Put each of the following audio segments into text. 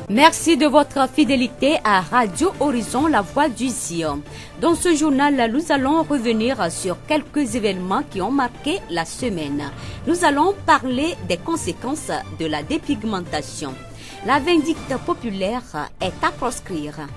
Merci de votre fidélité à Radio Horizon, la voix du Zion. Dans ce journal, nous allons revenir sur quelques événements qui ont marqué la semaine. Nous allons parler des conséquences de la dépigmentation. La vindicte populaire est à proscrire.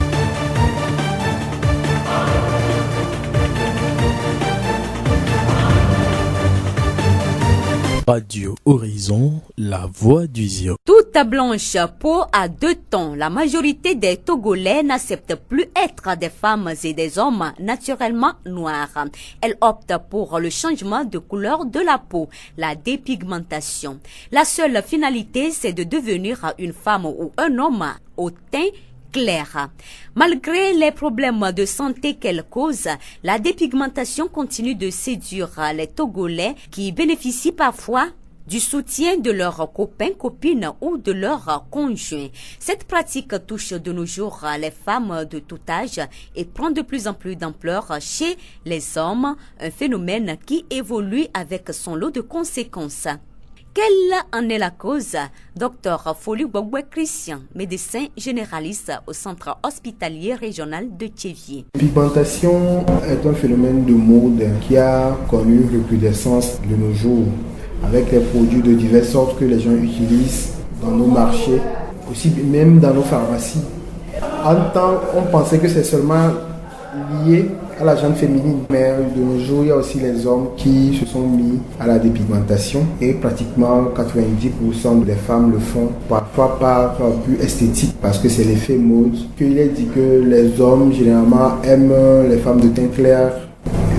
Radio Horizon, la voix du Zion. Toute blanche, peau à deux tons, la majorité des Togolais n'acceptent plus être des femmes et des hommes naturellement noirs. Elles optent pour le changement de couleur de la peau, la dépigmentation. La seule finalité, c'est de devenir une femme ou un homme au teint clair. Malgré les problèmes de santé qu'elle cause, la dépigmentation continue de séduire les Togolais qui bénéficient parfois du soutien de leurs copains, copines ou de leurs conjoints. Cette pratique touche de nos jours les femmes de tout âge et prend de plus en plus d'ampleur chez les hommes, un phénomène qui évolue avec son lot de conséquences. Quelle en est la cause? Docteur Foli Gbagbe Christian, médecin généraliste au centre hospitalier régional de Thiévié. La pigmentation est un phénomène de mode qui a connu une recrudescence de nos jours, avec les produits de diverses sortes que les gens utilisent dans nos marchés, aussi même dans nos pharmacies. En temps, on pensait que c'est seulement lié à la gente féminine, mais de nos jours, il y a aussi les hommes qui se sont mis à la dépigmentation et pratiquement 90% des femmes le font, parfois par but esthétique, parce que c'est l'effet mode. Il est dit que les hommes généralement aiment les femmes de teint clair,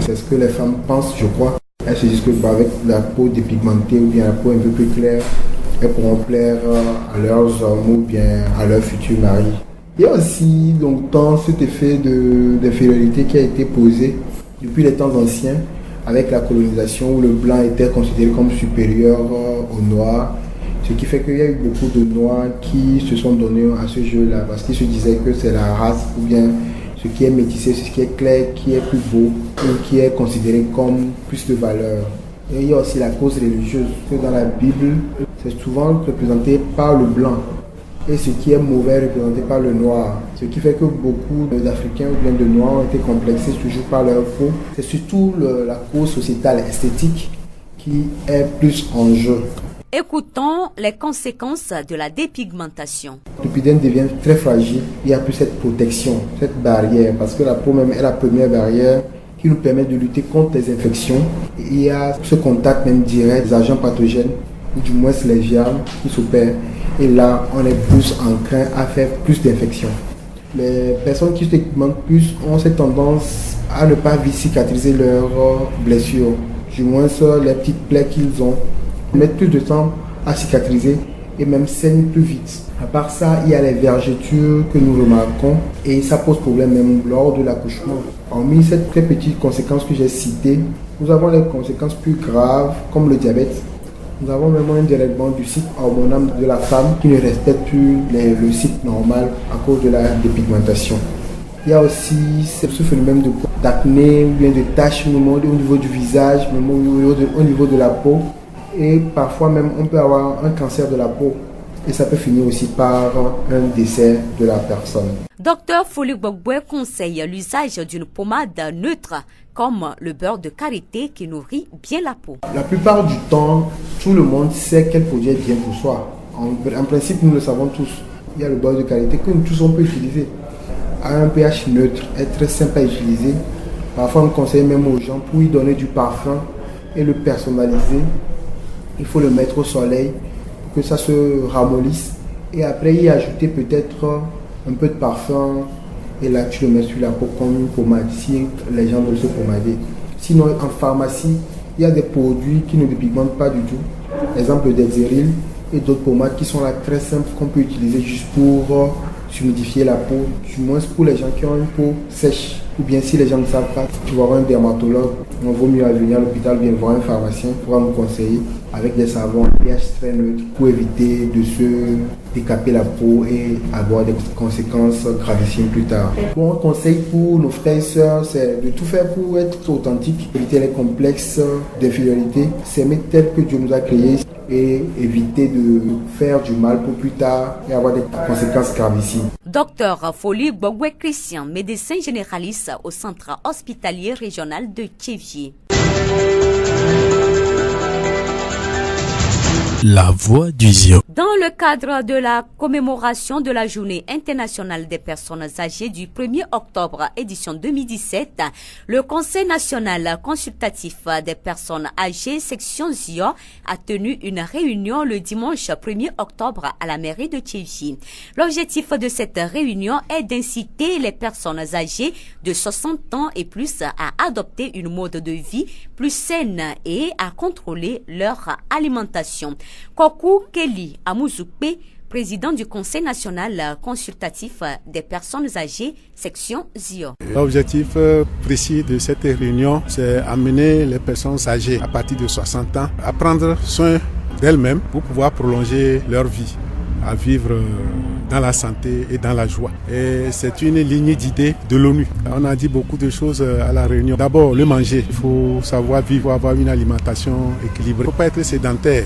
c'est ce que les femmes pensent, je crois. Elles se disent que avec la peau dépigmentée ou bien la peau un peu plus claire, elles pourront plaire à leurs hommes ou bien à leur futur mari. Il y a aussi longtemps cet effet d'infériorité qui a été posé depuis les temps anciens avec la colonisation où le blanc était considéré comme supérieur au noir. Ce qui fait qu'il y a eu beaucoup de noirs qui se sont donnés à ce jeu-là parce qu'ils se disaient que c'est la race ou bien ce qui est métissé, ce qui est clair, qui est plus beau ou qui est considéré comme plus de valeur. Et il y a aussi la cause religieuse, que dans la Bible, c'est souvent représenté par le blanc. Et ce qui est mauvais représenté par le noir. Ce qui fait que beaucoup d'Africains ou bien de Noirs ont été complexés toujours par leur peau. C'est surtout la cause sociétale esthétique qui est plus en jeu. Écoutons les conséquences de la dépigmentation. L'épiderme devient très fragile, il n'y a plus cette protection, cette barrière, parce que la peau même est la première barrière qui nous permet de lutter contre les infections. Il y a ce contact même direct des agents pathogènes, ou du moins les germes qui s'opèrent. Et là, on est plus enclin à faire plus d'infections. Les personnes qui se dépigmentent plus ont cette tendance à ne pas vite cicatriser leurs blessures. Du moins, les petites plaies qu'ils ont mettent plus de temps à cicatriser et même saignent plus vite. À part ça, il y a les vergetures que nous remarquons et ça pose problème même lors de l'accouchement. Hormis ces très petites conséquences que j'ai citées, nous avons les conséquences plus graves comme le diabète. Nous avons même un dérèglement du cycle hormonal de la femme qui ne respecte plus le cycle normal à cause de la dépigmentation. Il y a aussi ce phénomène d'acné ou bien de taches au niveau du visage, même au niveau de la peau. Et parfois même on peut avoir un cancer de la peau. Et ça peut finir aussi par un décès de la personne. Docteur Foli Gbagbe conseille l'usage d'une pommade neutre comme le beurre de karité qui nourrit bien la peau. La plupart du temps, tout le monde sait quel produit est bien pour soi. En principe, nous le savons tous. Il y a le beurre de karité que nous tous on peut utiliser. À un pH neutre, est très simple à utiliser. Parfois, on conseille même aux gens pour y donner du parfum et le personnaliser. Il faut le mettre au soleil pour que ça se ramollisse. Et après, y ajouter peut-être un peu de parfum. Et là, tu le mets sur la peau comme une pommade, si les gens veulent se pommader. Sinon, en pharmacie, il y a des produits qui ne dépigmentent pas du tout. Exemple, des Zeril et d'autres pommades qui sont là très simples qu'on peut utiliser juste pour humidifier la peau, du moins pour les gens qui ont une peau sèche. Ou bien si les gens ne savent pas, tu vas voir un dermatologue, on vaut mieux venir à l'hôpital, bien voir un pharmacien pour nous conseiller avec des savons pH très neutre pour éviter de se décaper la peau et avoir des conséquences gravissimes plus tard. Bon, un conseil pour nos frères et sœurs, c'est de tout faire pour être authentique, éviter les complexes d'infériorité, s'aimer tel que Dieu nous a créés et éviter de faire du mal pour plus tard et avoir des conséquences gravissimes. Docteur Folie Bogwe Christian, médecin généraliste au centre hospitalier régional de Thiéviers. La voix du Zion. Dans le cadre de la commémoration de la Journée internationale des personnes âgées du 1er octobre édition 2017, le Conseil national consultatif des personnes âgées section Zion a tenu une réunion le dimanche 1er octobre à la mairie de Thiéviers. L'objectif de cette réunion est d'inciter les personnes âgées de 60 ans et plus à adopter une mode de vie plus saine et à contrôler leur alimentation. Kokou Kelly Amouzoupe, président du Conseil national consultatif des personnes âgées, section Zio. L'objectif précis de cette réunion, c'est amener les personnes âgées à partir de 60 ans à prendre soin d'elles-mêmes pour pouvoir prolonger leur vie, à vivre dans la santé et dans la joie. Et c'est une ligne d'idées de l'ONU. On a dit beaucoup de choses à la réunion. D'abord, le manger. Il faut savoir vivre, avoir une alimentation équilibrée. Il ne faut pas être sédentaire.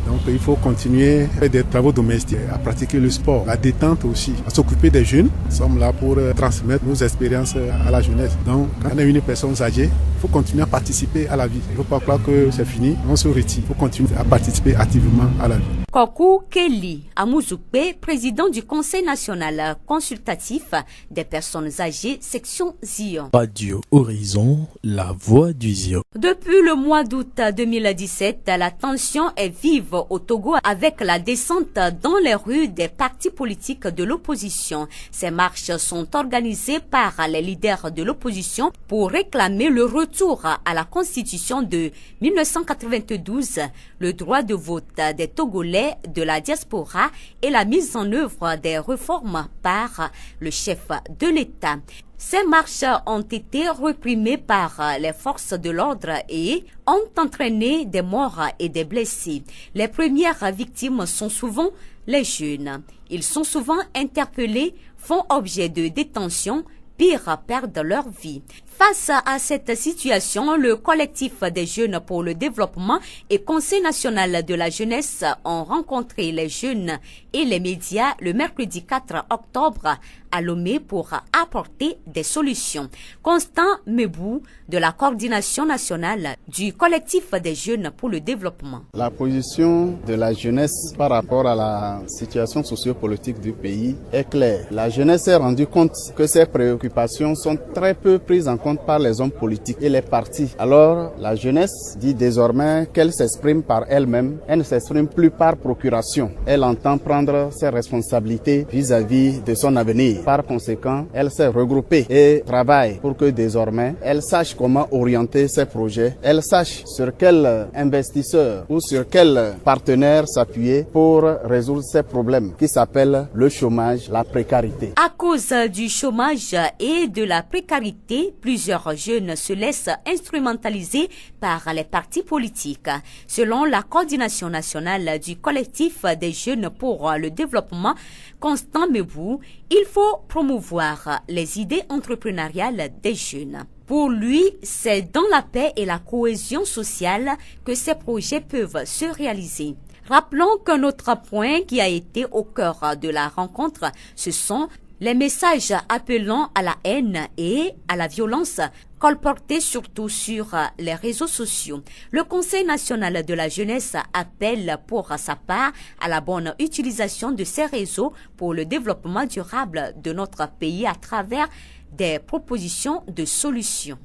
Donc il faut continuer à faire des travaux domestiques, à pratiquer le sport, la détente aussi, à s'occuper des jeunes. Nous sommes là pour transmettre nos expériences à la jeunesse. Donc quand on est une personne âgée, il faut continuer à participer à la vie. Il ne faut pas croire que c'est fini, on se retire. Il faut continuer à participer activement à la vie. Kokou Kelly Amouzoupe, président du Conseil national consultatif des personnes âgées, section Zion. Radio Horizon, la voix du Zion. Depuis le mois d'août 2017, la tension est vive au Togo avec la descente dans les rues des partis politiques de l'opposition. Ces marches sont organisées par les leaders de l'opposition pour réclamer le retour à la constitution de 1992, le droit de vote des Togolais de la diaspora et la mise en œuvre des réformes par le chef de l'État. Ces marches ont été réprimées par les forces de l'ordre et ont entraîné des morts et des blessés. Les premières victimes sont souvent les jeunes. Ils sont souvent interpellés, font objet de détention, pire, perdent leur vie. Face à cette situation, le collectif des jeunes pour le développement et Conseil national de la jeunesse ont rencontré les jeunes et les médias le mercredi 4 octobre à Lomé pour apporter des solutions. Constant Mebou de la coordination nationale du collectif des jeunes pour le développement. La position de la jeunesse par rapport à la situation sociopolitique du pays est claire. La jeunesse s'est rendue compte que ses préoccupations sont très peu prises en compte par les hommes politiques et les partis. Alors, la jeunesse dit désormais qu'elle s'exprime par elle-même, elle ne s'exprime plus par procuration. Elle entend prendre ses responsabilités vis-à-vis de son avenir. Par conséquent, elle s'est regroupée et travaille pour que désormais, elle sache comment orienter ses projets, elle sache sur quel investisseur ou sur quel partenaire s'appuyer pour résoudre ces problèmes qui s'appellent le chômage, la précarité. À cause du chômage et de la précarité, plusieurs jeunes se laissent instrumentaliser par les partis politiques. Selon la coordination nationale du collectif des jeunes pour le développement, Constant Mebou, il faut promouvoir les idées entrepreneuriales des jeunes. Pour lui, c'est dans la paix et la cohésion sociale que ces projets peuvent se réaliser. Rappelons qu'un autre point qui a été au cœur de la rencontre, ce sont les messages appelant à la haine et à la violence colportés surtout sur les réseaux sociaux. Le Conseil national de la jeunesse appelle pour sa part à la bonne utilisation de ces réseaux pour le développement durable de notre pays à travers des propositions de solutions.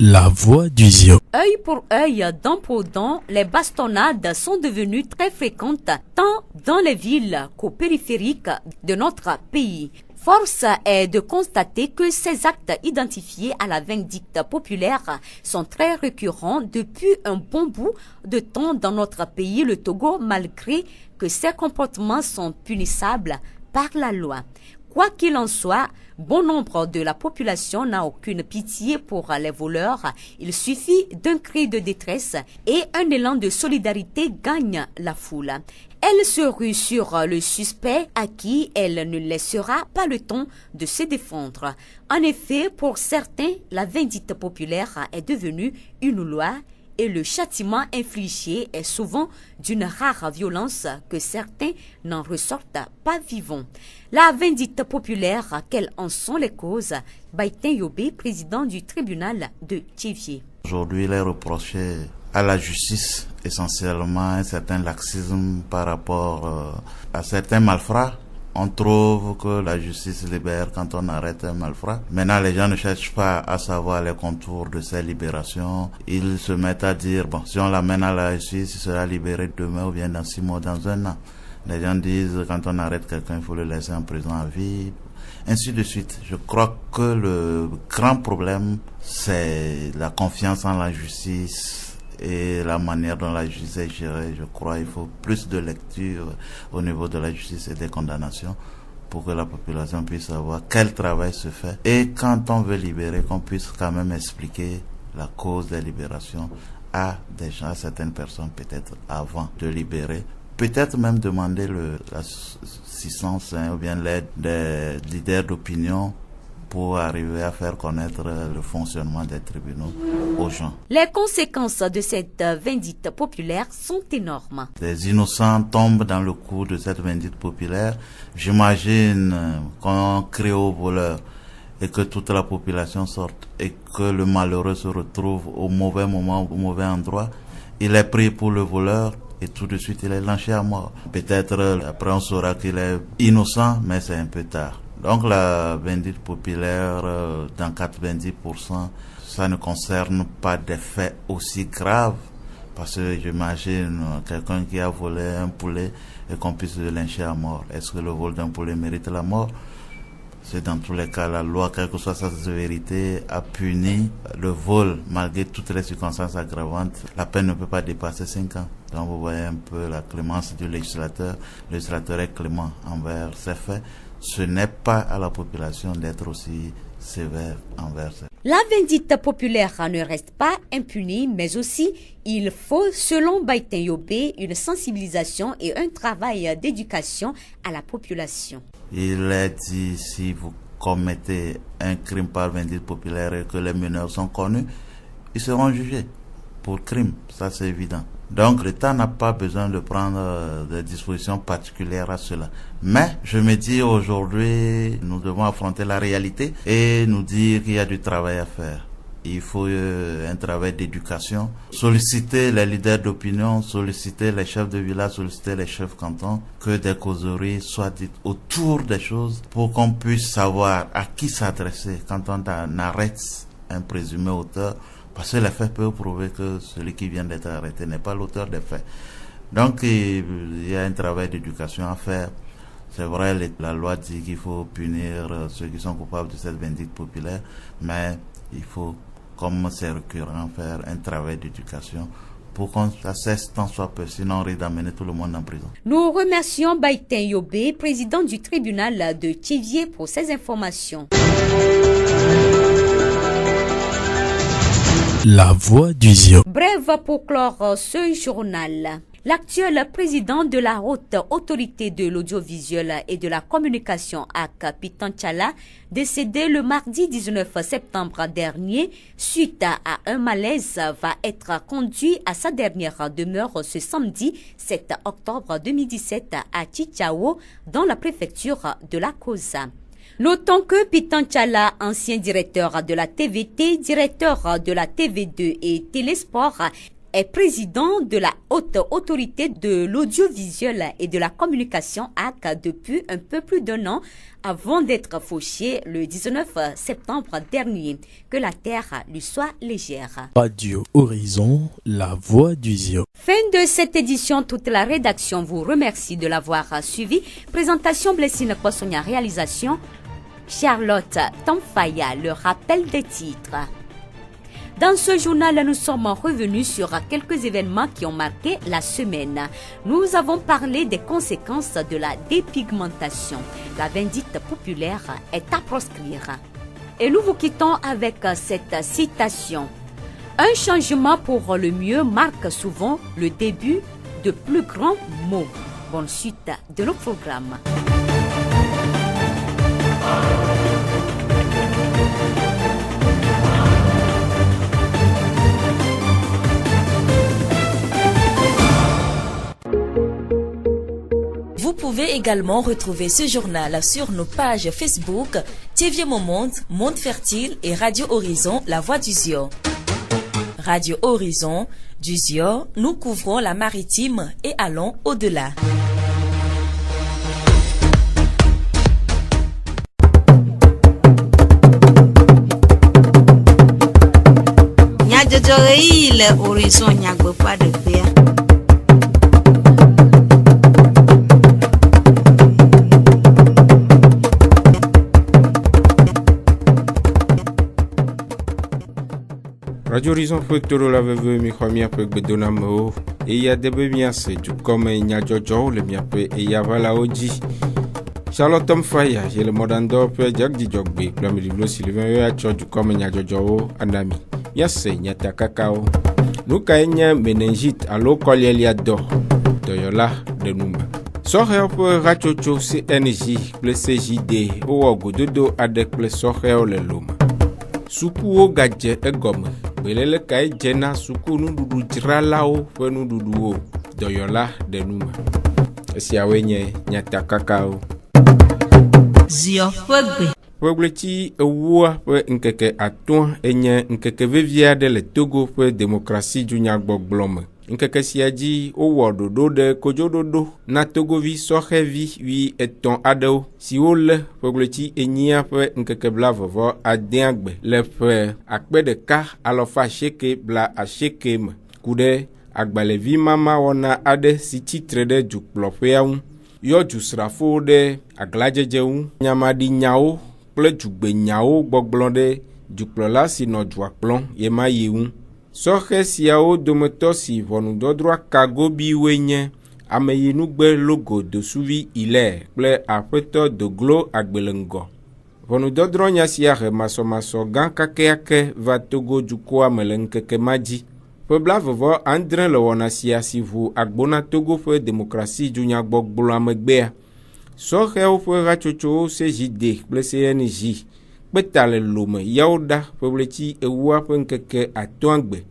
La voix du Zion. Œil pour œil, dent pour dent, les bastonnades sont devenues très fréquentes tant dans les villes qu'aux périphériques de notre pays. Force est de constater que ces actes identifiés à la vindicte populaire sont très récurrents depuis un bon bout de temps dans notre pays, le Togo, malgré que ces comportements sont punissables par la loi. Quoi qu'il en soit, bon nombre de la population n'a aucune pitié pour les voleurs. Il suffit d'un cri de détresse et un élan de solidarité gagne la foule. Elle se rue sur le suspect à qui elle ne laissera pas le temps de se défendre. En effet, pour certains, la vindicte populaire est devenue une loi et le châtiment infligé est souvent d'une rare violence que certains n'en ressortent pas vivants. La vindicte populaire, quelles en sont les causes? Baitin Yobé, président du tribunal de Thiévié. Aujourd'hui, il est reproché à la justice essentiellement un certain laxisme par rapport à certains malfrats. On trouve que la justice libère quand on arrête un malfrat. Maintenant, les gens ne cherchent pas à savoir les contours de ces libérations. Ils se mettent à dire, bon, si on l'amène à la justice, il sera libéré demain ou bien dans 6 mois, dans 1 an. Les gens disent, quand on arrête quelqu'un, il faut le laisser en prison à vie. Ainsi de suite. Je crois que le grand problème, c'est la confiance en la justice et la manière dont la justice est gérée. Je crois qu'il faut plus de lecture au niveau de la justice et des condamnations pour que la population puisse savoir quel travail se fait. Et quand on veut libérer, qu'on puisse quand même expliquer la cause des libérations à des gens, à certaines personnes peut-être avant de libérer. Peut-être même demander l'assistance ou bien l'aide des leaders d'opinion pour arriver à faire connaître le fonctionnement des tribunaux aux gens. Les conséquences de cette vindicte populaire sont énormes. Des innocents tombent dans le coup de cette vindicte populaire. J'imagine qu'on crie au voleur et que toute la population sorte et que le malheureux se retrouve au mauvais moment, au mauvais endroit. Il est pris pour le voleur et tout de suite il est lynché à mort. Peut-être après on saura qu'il est innocent, mais c'est un peu tard. Donc la vindicte populaire, dans 90%, ça ne concerne pas des faits aussi graves. Parce que j'imagine quelqu'un qui a volé un poulet et qu'on puisse le lyncher à mort. Est-ce que le vol d'un poulet mérite la mort? C'est dans tous les cas la loi, quelle que soit sa sévérité, a puni le vol malgré toutes les circonstances aggravantes. La peine ne peut pas dépasser 5 ans. Donc vous voyez un peu la clémence du législateur. Le législateur est clément envers ces faits. Ce n'est pas à la population d'être aussi sévère envers ces faits. La vindicte populaire ne reste pas impunie, mais aussi il faut, selon Baitin Yobé, une sensibilisation et un travail d'éducation à la population. Il est dit, si vous commettez un crime par vindicte populaire et que les meneurs sont connus, ils seront jugés pour crime, ça c'est évident. Donc l'État n'a pas besoin de prendre des dispositions particulières à cela. Mais je me dis aujourd'hui, nous devons affronter la réalité et nous dire qu'il y a du travail à faire. Il faut un travail d'éducation, solliciter les leaders d'opinion, solliciter les chefs de village, solliciter les chefs cantons, que des causeries soient dites autour des choses pour qu'on puisse savoir à qui s'adresser quand on arrête un présumé auteur. Parce que les faits peuvent prouver que celui qui vient d'être arrêté n'est pas l'auteur des faits. Donc il y a un travail d'éducation à faire. C'est vrai, la loi dit qu'il faut punir ceux qui sont coupables de cette vindicte populaire, mais il faut, comme c'est récurrent, faire un travail d'éducation pour qu'on cesse tant soit peu, sinon on risque d'amener tout le monde en prison. Nous remercions Baitin Yobé, président du tribunal de Thiévié, pour ces informations. La voix du Zio. Bref, pour clore ce journal. L'actuel président de la haute autorité de l'audiovisuel et de la communication AK Pitan Tchala, décédé le mardi 19 septembre dernier, suite à un malaise, va être conduit à sa dernière demeure ce samedi 7 octobre 2017 à Tchitchao, dans la préfecture de la Kosa. Notons que Pitan Tchala, ancien directeur de la TVT, directeur de la TV2 et Télésport, est président de la haute autorité de l'audiovisuel et de la communication AC depuis un peu plus d'1 an avant d'être fauché le 19 septembre dernier. Que la terre lui soit légère. Radio Horizon, la voix du Zio. Fin de cette édition, toute la rédaction vous remercie de l'avoir suivi. Présentation Blessine Possonia, réalisation Charlotte Tamfaya, le rappel des titres. Dans ce journal, nous sommes revenus sur quelques événements qui ont marqué la semaine. Nous avons parlé des conséquences de la dépigmentation. La vindicte populaire est à proscrire. Et nous vous quittons avec cette citation. Un changement pour le mieux marque souvent le début de plus grands mots. Bonne suite de nos programmes. Vous pouvez également retrouver ce journal sur nos pages Facebook, TV Monde, Monde Fertile et Radio Horizon, La Voix du Zio. Radio Horizon, du Zio, nous couvrons la maritime et allons au-delà. Le horizon nyagbe pas de paix. Radio Horizon Photo la veuve mi khomia pe gbedonamo e ya debe miase du comme nyajojo le mia pe e ya vala oji Charlotte Mfaya je le modando pe jagdi jogbe plan mi liblo Sylvain ya cho du comme nyajojo anami miase nyata kakao nuka enya meningite alo kolielia do doyola de numba sohe pe rachocho CNJ plus CJD o ogododo adek plus sohe o le loma suku o gadje egome belele kai jena suku nududu jiralao fe nududu o doyola de numa esiawenye nyata kakao Zio fegbe Pogbleti ewa pe nkeke aton enye nkeke vevia de le Togo pe démocratie du nyagboglome nkeke siaji o wododo de kojododo na Togovi sohevi wi eton adeo si o le pogbleti enyia pe nkeke bla vovo adiangbe le pe akpe de ka alofa sheke bla asheke me kude agbalevi mama wona ade si titre de jukplopeaun yo jusrafo de aglajejeun nyamadi nyao kple dzugbenyawo gbɔgblɔ ɖe dukplɔla si nɔ dua kplɔm ye ma yi ŋu. Sɔhe siawo dometɔ si ʋɔnudɔdrɔa kagobiwoe nye ameyinugbe logo dosuvi Hilaire kple aƒetɔ Doglo Agbelenŋgɔ. Ʋɔnudɔdrɔ nya sia he masɔmasɔ gã kakeake va Togo dukɔa me le ŋkeke ma dzi. Ƒe blavevɔ andre le wɔna sia si ʋu agbona Togo ƒe demokrasi dunyagbɔgblɔa megbea. Sɔhewo ƒe hatsotsowo CJD kple CNJ kpeta le lome yawo ɖa ƒebleti ewua ƒe ŋkeke atɔ̃agbe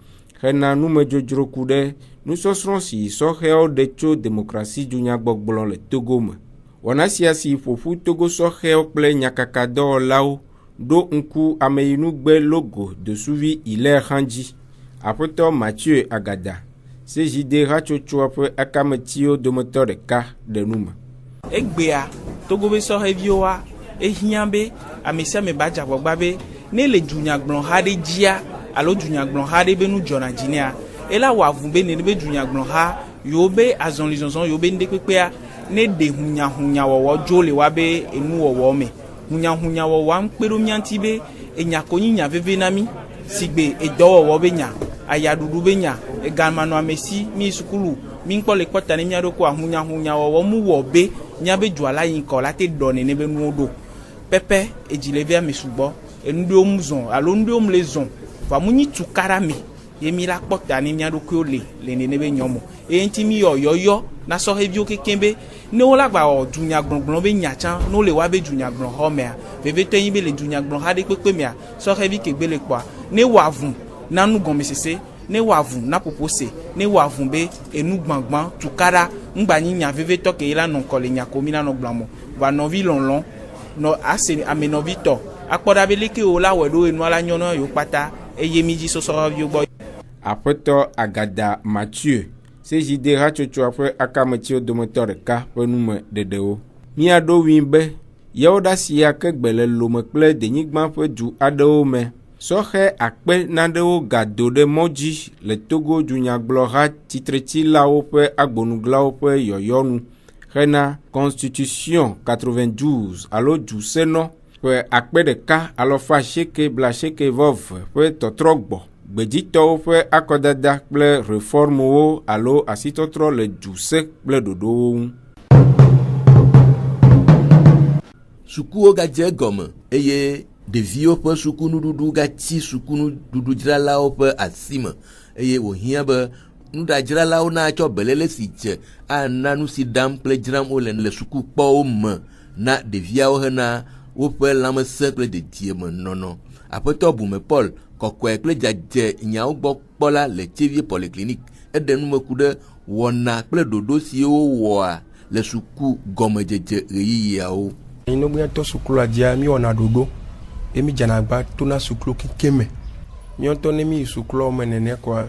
hena numedzodzro ku ɖe nusɔsrɔ̃ si sɔhewo ɖe tso demokrasi dunyagbɔgblɔ le Togo me. Wɔna sia si ƒoƒu Togo sɔhewo kple nyakakadɔwɔlawo ɖo ŋku ameyinugbe logo dosuvi Hilaire hã dzi. Aƒetɔ Mathieu Agada, CJD hatsotsoa ƒe akametiwo dometɔ ɖeka ɖe nume. Egbea Togo be sɔheviwoa ehia be amesiame ba dzagbɔgba be ne le dunyagblɔ ha ɖe dzia alo dunyagblɔ ha ɖe be nu dzɔna dzinea ela wɔ avu be ne be dunyagblɔ ha yewo be azɔlizɔzɔ yewo be ŋdekpekpea ne ɖe hunyahunyawɔwɔ dzo le wa be enuwɔwɔ me hunyahunyawɔwɔa ŋkpe ɖo mía ŋuti be enya ko nyi nya veve na mi sigbe edɔwɔwɔ be nya ayaɖuɖu be nya egamanɔamesi mi sukulu mi kpɔ le kpɔta ne mía ɖo ko ahunyahunyawɔwɔ mu wɔ be mía be dua la yi ŋkɔ la te dɔ nene be nuwo ɖo pɛpɛ edzilevia me sugbɔ enuɖewo mu zɔn alo nuɖewo mu le zɔn va mu nyi tukara me ye mi la kpɔta ne mía ɖokuiwo le nene be nyɔmo eye ŋuti mi yɔ yɔyɔ na sɔheviwo keke be ne wo la gba wɔ dunyagblɔgblɔ be nyatsa no le wa be dunyagblɔ xɔ mea vevetɔ yi be le dunyagblɔ ha ɖe kpekpe mea sɔhevi kegbe le kpɔa ne wɔ avu na nu gɔmesese ne wɔ avu na popose ne wɔ avu be enu gbãgbã tukara ŋgba nyi nya vevetɔ ke la nɔ ŋkɔ le nya ko mi la nɔ gblɔmo va nɔvi lɔlɔ nɔ ase amenɔvi tɔ akpɔ ɖa be leke wo la wɔ ɖo enua la nyɔnɔ yewo kpata eye mi dzi sɔsɔviwo gbɔ. Aƒetɔ Agada Mathieu CJD hatsotsoa ƒe akametiwo dometɔ ɖeka ƒe nume ɖeɖewo mía ɖo wi be yewo ɖa sia ke gbe le lome kple denyigba ƒe du aɖewo me. Sɔhe akpe naɖewo gado ɖe mɔ dzi le Togo dunyagblɔha titretilawo ƒe agbonuglawo ƒe yɔyɔnu hena Constitution 92 alo dusenɔ ƒe akpe ɖeka alɔfa asieke bla asieke vɔ eve ƒe tɔtrɔ gbɔ gbedzitɔwo ƒe akɔdada kple reformwo alo asitɔtrɔ le dzuse kple ɖoɖowo ŋu. Sukuwo gadze gɔme eye ɖeviwo ƒe sukunuɖuɖu gatsi sukunuɖuɖudzralawo ƒe asime eye wòhiã be nuɖadzralawo natsɔ belele si dze ana nu si ɖam kple dzram wole le sukukpɔwo me na ɖeviawo hena woƒe lãmesẽ kple dedieme nɔnɔ. Aƒetɔ Bume Paul kɔkɔe kple dzadze nyawo gbɔ kpɔla le Tseviɛ Polyclinique eɖe numeku ɖe wɔna kple ɖoɖo siwo wɔa le suku gɔmedzedze ɣeyiɣiawo. Nyɔnugbɛtɔ sukulu la dzia mi wɔna ɖoɖo ye mi dzana agba tona sukulu keke me. Míɔtɔ ne mi yi sukulu me nene kɔa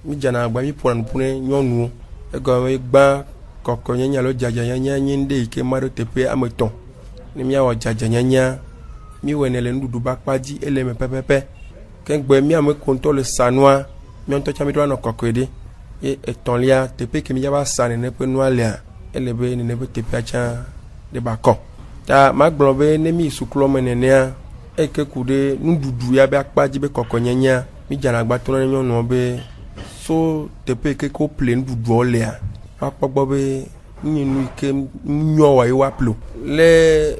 mi dzana agba mi ƒona nuƒo ne nyɔnuwo egɔme gbã kɔkɔnyanya alo dzadzanyanya nye ŋɖe yi ke ma ɖo teƒe ame etɔ̃. Ne miawɔ dzadzanyanya mi wɔnɛ le nuɖuɖu ba kpa dzi ele me pɛpɛpɛ ke gbe mi ame kontɔ le sanua mi ŋutɔ tsa mi ɖo anɔ kɔkɔe ɖe ye etɔ̃lia teƒe ke mi dzaba sa nene ƒe nua lea ele be nene ƒe teƒea tsã ɖe ba kɔ ta magblɔ be ne mi sukulu me nenea eke ku ɖe nuɖuɖu ya be akpa dzi be kɔkɔnyanya mi dzana agba tona ne nyɔnuwo be so teƒe ke ko ple nuɖuɖuwo lea akpɔ gbɔ be nye nu ke nyɔ wa ye wa plo le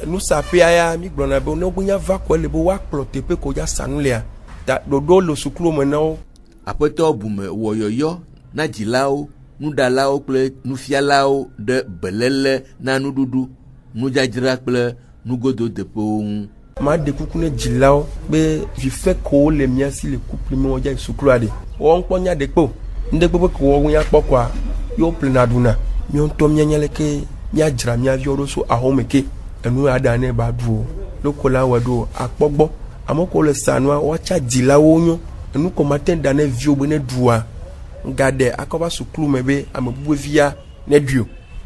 nusaƒea ya mi gblɔna be ne wonya va kɔ le be woakplɔ teƒe ko ya sanu lea ta ɖoɖo le sukulu me na wo. Aƒetɔ Bume wɔ yɔyɔ na dzilawo, nuɖalawo kple nufialawo ɖe belele na nuɖuɖu, nudzadzra kple nugododeƒewo ŋu. Ma de kuku ne dzilawo be vifɛ ko le mia si le kupli me wodza sukulu aɖe. Wɔn kpɔ nya de kpo, ŋdɛ gbogbo ko wɔn nya kpɔ kɔa yewo plena ɖuna. Míɔtɔ mianya leke miadzra mia viwo ɖo so ahome ke. Enu aɖa ne ba ɖu o loko la wɔ ɖo akpɔ gbɔ amewo ko le sanua woatsa dzilawo nyo enu ko mate da ne viwo be ne ɖua gaɖe akɔva sukulu me be ame bubu via ne ɖui o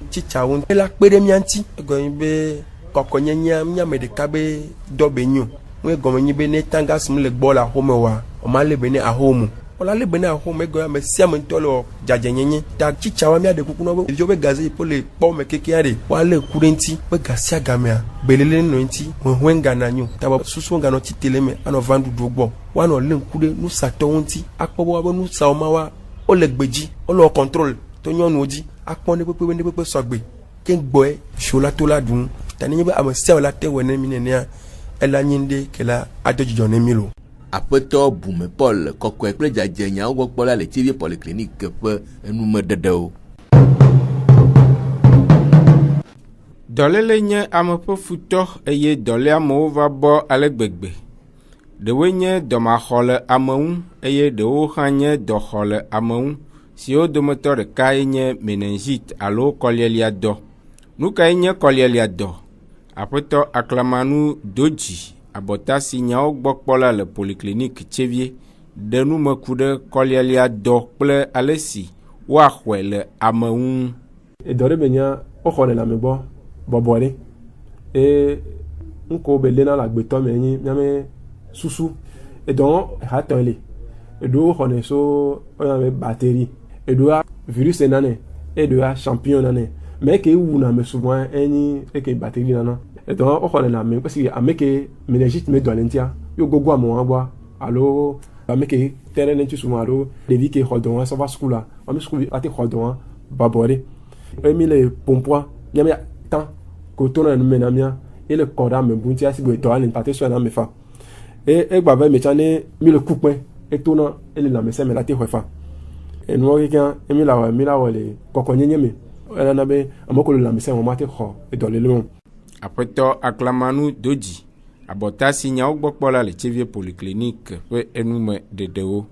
tsitsawo la kpe ɖe mia ŋuti egɔme be kɔkɔnyenya miame ɖeka be dɔ be nyo ŋue gɔme nyi be ne tanga sum le gbɔ le axome wa o ma le be ne ahome wala le be ne ahome egɔme ame sia ame ŋutɔ le dzadzenyenye ta tsitsawo mia de kuku na be viwo be gaze yi po le kpɔ me kekea ɖe wale ku ɖe ŋuti be gasia gamea belele nɔ ŋuti hũhũe gana nyo ta be susu ganɔ titele me anɔ va nuɖuɖu gbɔ woanɔ le ŋku ɖe nusatɔwo ŋuti akpɔ be wobe nusawo ma wa wole gbe dzi wole wɔ control to nyɔnuwo dzi akpɔ ne kpekpe sɔgbe ke gbɔe fio la to la ɖum ta ne nye be ame sia la te wɔ ne mi nenea ela nyi ɖe ke la adɔ dzidzɔ ne mi lo. Aƒetɔ Bume Paul kɔkɔe kple dzadze nyawo gbɔ kpɔla le Tseviɛ Polyclinique ƒe enumeɖeɖewo. Dɔléle nye ame ƒe futɔ eye dɔlé amewo va bɔ ale gbegbe. Ɖewoe nye dɔmaxɔ le ame ŋu eye ɖewo hã nye dɔxɔ le ame ŋu siwo dometɔ ɖekae nye meningite alo kɔlialiadɔ. Nu kae nye kɔlialiadɔ? Aƒetɔ Aklamanu Dodzi abɔta si nyawo gbɔ kpɔla le Polyclinique Tseviɛ ɖe numeku ɖe kɔlialiadɔ kple ale si woaxɔe le ame ŋu. Edɔ ɖe be nya woxɔ le lãme gbɔ bɔbɔ ɖe eye ŋko be lena le agbetɔ me nyi miame susu edɔ hatɔ le eɖewo xɔ ne so oyana be bateri eɖewoa virus nane eɖewoa champignon nane mais ke wu na me souvent enyi eke bateri nana edɔ woxɔ le lãme parce que ame ke meningite me dɔ le ŋutia yo gogo amewo gbɔ alo ame ke tɛ ɖe ŋuti souvent alo ɖevi ke xɔ dɔ wɔn sɔ va sukulu la ame sukulu ate xɔ dɔ wɔn bɔbɔ ɖe emi le pompoa miame tan ko to na nume na mia ele kɔ ɖe ame bu ŋuti asi be dɔ le ate sɔ na me fa egba ve metsa ne mi le kukpe eto na ele lãme se me la te xɔ fa enuwo kekea emi la wɔ le kɔkɔnyenye me elana be ame ko le lãme se me ma te xɔ edɔlele me. Aƒetɔ Aklamanu Dodzi abɔta si nyawo gbɔ kpɔla le Tseviɛ Polyclinique ƒe enume ɖeɖewo.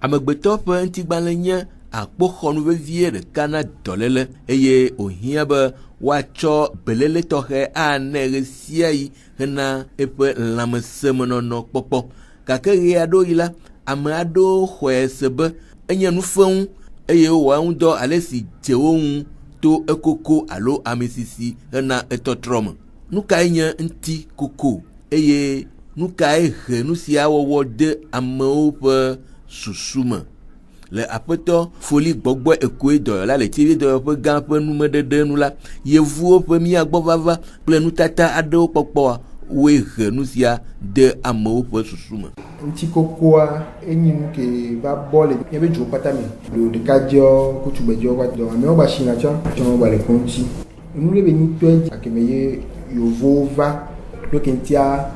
Amegbetɔ ƒe ŋutigbalẽ nye akpoxɔnu vevie ɖeka na dɔléle eye òhiã be woatsɔ belele tɔxɛ ane ɣe sia ɣi hena eƒe lãmesemenɔnɔ kpɔkpɔ gake ɣe aɖewo yi la ame aɖewo xɔe se be enye nufeŋu eye wowɔa ŋu dɔ ale si dze wo ŋu to ekoko alo amesisi hena etɔtrɔ me. Nu kae nye ŋuti koko eye nu kae he nu sia wɔwɔ de amewo ƒe susu me? Le aƒetɔ Foli Gbɔgbɔ Ekoe dɔyɔla le Tseviɛ dɔyɔƒe gã ƒe numeɖeɖe nu la, yevuwo ƒe miagbɔ vava kple nutata aɖewo kpɔkpɔa we nu sia de amewo ƒe susu me. Ŋutsi kokoa enyi nu ke va bɔ le míaƒe dzo kpata me. Le ɖekadzɛwo kple tugbedzɛwo va dɔ. Amewo va si na tsã va le kɔ ŋuti. Nu le be nyitɔe akeme ye yovowo va ɖo ke ŋutia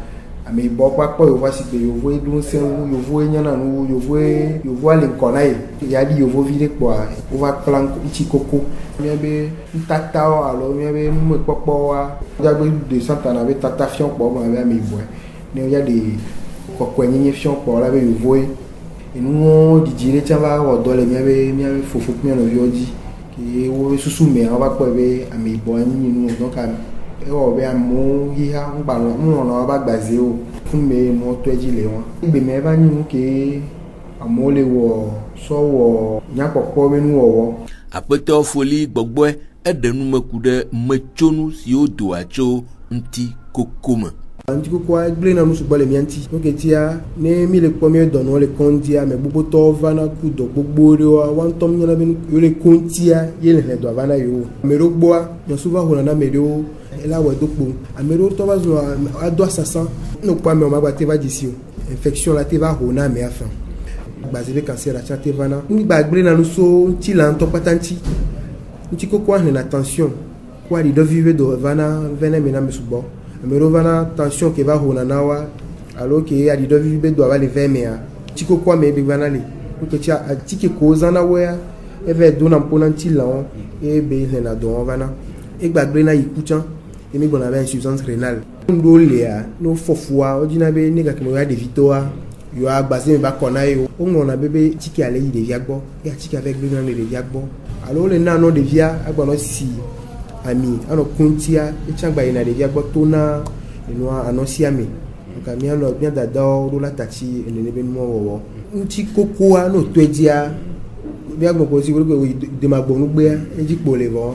ame yibɔ kpa kpɔ yovoa si gbe yovoe ɖo ŋusẽ wu, yovoe nyana nu, yovoa le ŋkɔ na ye. Ya ɖi yovovi ɖe kpɔa wova kpla ŋutsi koko. Míabe nutatawo alo míabe numekpɔkpɔwoa míabe de santana be tata fiɔ kpɔ ma be ame yibɔe. Ne ya de kɔkɔe nyenye fiɔ kpɔ la be yovoe. Enuwo didi ɖe tsã va wɔ dɔ le míabe fofo kple nɔviwo dzi. Ke wo susu me wova kpɔ be ame yibɔ enyi nu donc ewɔ be amewo hiha ŋgbalɔ va gbazewo fún me nuwo tɔ edzi le wɔn. Egbe me eva nyi nu ke amewo le wɔ sɔ wɔ nyakpɔkpɔ be nuwɔwɔ. Aƒetɔ Foli Gbɔgbɔe eɖe numeku ɖe metsonu siwo doa tso ŋuti koko me. Ŋuti kokoa gblẽ na nu sugbɔ le mía ŋuti. Donc tia ne mi le kpɔ mía dɔnɔwo le kɔ ŋutia ame gbogbootɔwo vana ku dɔ gbogbo ɖewoa woa ŋutɔ míana be yewo le kɔ ŋutia ye le hlẽ dɔa va na yewo. Ame ɖewo gbɔa nyɔsu va hona na ame ɖewo ela wɔ do kpo. Ame ɖewo tɔ va zɔ ado asasã. Ne kpɔ ame magba te va dzi si o. Infection la te va ho na amea fã. Gbaze be cancer atsã te va na. Ŋugba gblẽ na nu so ŋuti la ŋutɔ kpata ŋuti. Ŋuti kokoa hlẽna tension. Ko aɖi ɖɔ vive do va na vene me na ame sugbɔ. Ame ɖewo va na tension ke va ho na wa alo ke aɖi ɖɔ vive do ava le ve mea. Ŋuti kokoa me be va na le. Ŋuti tia atike ko zãna woea eve do na ŋpo na ŋuti la wo ebe hlẽna dɔ wɔn va na. Egba gblẽ na yiku tsã. Emi gbɔna be insuffisance rénale. Ŋɖewo lea no fɔfua wodina be ne gake me ya ɖevitɔa yoa gbaze me ba kɔ na ye o. Woŋlɔna be tike ale yi ɖevia gbɔ. Ya tike ave gblẽ na le ɖevia gbɔ. Alo le na nɔ ɖevia agbanɔ si ami anɔ kuntia etsã gba yina ɖevia gbɔ to na enua anɔ si ame. Donc mía dadawo ɖo la tati enene be nuwo wɔwɔ. Ŋuti kokoa no tɔe dzia mía gbɔ si wo demagbɔ nugbea edzi kpo le vɔ.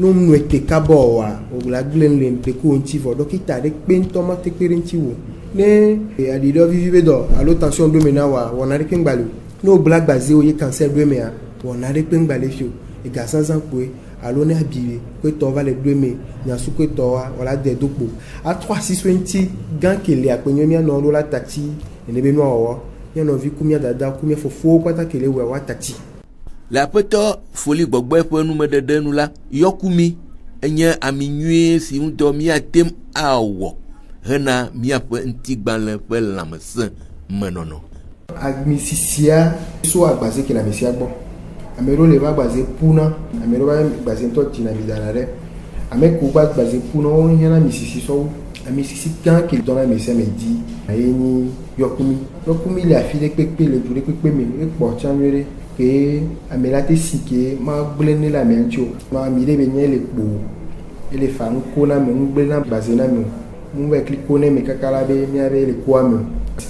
No nu ete kabɔ wa o la gblẽ le mpeko ŋuti vɔ dɔkita ɖe kpe ŋutɔ ma te kpe ɖe ŋuti wo. Ne aɖi ɖɔ vivi be dɔ alo tension ɖo me na wa wɔna ɖe kpe ŋgbali o. Ne wo bla gbazewo ye cancer ɖo mea wɔna ɖe kpe ŋgbali fio. Ega zãzã kpoe alo ne abi kpetɔ va le ɖo me nyasu kpetɔa wala de do kpo. Atrɔ asi so ŋuti gã ke le akpenyo mía nɔ ɖo la tati ene be nua wɔwɔ. Mía nɔvi ku mía dada ku mía fofowo kpata ke le wɔa wa tati. Le Aƒetɔ Foli Gbɔgbɔe ƒe numeɖeɖe nu la, yɔkumi enye ami nyuie si ŋutɔ míatem awɔ hena míaƒe ŋutigbalẽ ƒe lãmesẽ menɔnɔ. Amisisia so agbaze ke le amisia gbɔ. Ame ɖewo le va agbaze puna, ame ɖewo va agbaze ŋutɔ dzina vi dana ɖe. Ame ko va agbaze puna wo hiãna misisi sɔwu. Amisisi gã ke dɔna amisia me dzi eye nyi yɔkumi. Yɔkumi le afi ɖe kpekpe le du ɖe kpekpe me ekpɔ tsã nyuie ɖe. Ke ame la te si ke ma gblẽ ne le amea ŋuti o. Ma ami ɖe be nye le kpo ele fa ŋko na me ŋugblẽ na gbaze na me o. Mu va kli ko ne me kaka la be míabe le koa me o.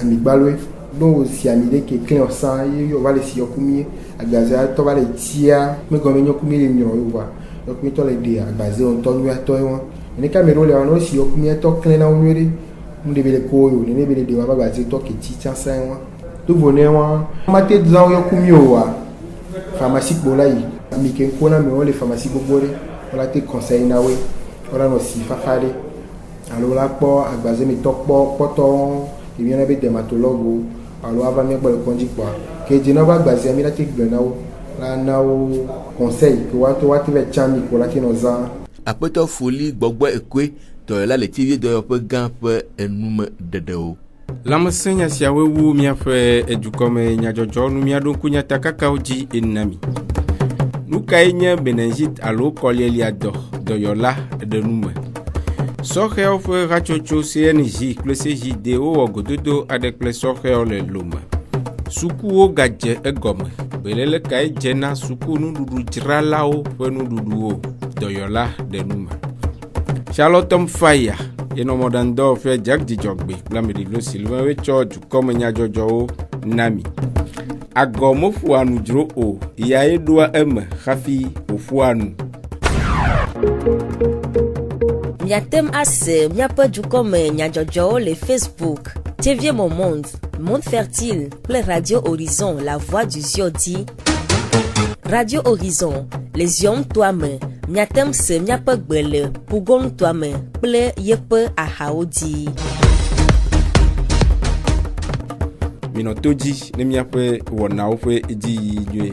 Ami gbaloe do si ami ɖe ke klẽ ɔsã ye va le si yɔkumi agbazea tɔ va le tia megɔme yɔkumi le nyrɔ ye oa. Yɔkumi tɔ le de agbaze ŋutɔ nyuiatɔ ye wɔn. Ne ka ame ɖewo le wɔn si yɔkumi tɔ klẽ na wo nyuie ɖe. Nu ɖe be le ko o ne be le de wa va agbaze tɔ ke ti tsã sã wɔn. Do vo ne wɔn mate zã yɔkumi oa. Pharmacie kpo la yi. Ami ke ŋko na me wo le pharmacie gbogbo ɖe. Wola te conseil na woe. Wola nɔ si fafa ɖe. Alo wola kpɔ agbaze me tɔ kpɔtɔ ke míana be dermatologue alo ava mía gbɔ le kɔndzi kpɔa. Ke dze na wo agbazea mi la te gblɔ na wo. La na wo conseil ke wa te va tsã mi ko la te nɔ zã. Aƒetɔ Foli Gbɔgbɔe ekoe dɔyɔla le TV dɔyɔƒe gã ƒe enumeɖeɖewo. Lãmesẽ siawo wu míaƒe edukɔme nyadzɔdzɔ nu míaɖo ŋkunyata kakawo dzi enami. Nu kae nye meningite alo kɔlieliadɔ dɔyɔla ɖenume. Sɔhɛwo ƒe hatsotso CNJ kple CJD wowɔ gododo aɖe kple sɔhɛwo le lome. Sukuwo gadze egɔme. Beléle kae dze na suku nuɖuɖu dzralawo ƒe nuɖuɖuwo dɔyɔla ɖenume. Charlotte Faya yenɔ mɔɖaŋudɔwɔƒea Jack Dzidzɔgbe kple ameɖivlo Sylvain wotsɔ dukɔme nyadzɔdzɔwo na mi. Agɔ meƒoa nu dzro o, yae ɖoa eme hafi wòƒoa nu. Miatem ase miaƒe dukɔme nyadzɔdzɔwo le Facebook, TV Monde, Monde Fertile kple Radio Horizon, La Voix du Zion dzi. Radio Horizon, les yom toame, miatem se miaƒe gbe le pugɔŋutɔa me kple yeƒe ahawo dzi. Minɔ to dzi ne miaƒe wɔnawo ƒe edzi yi nyuie.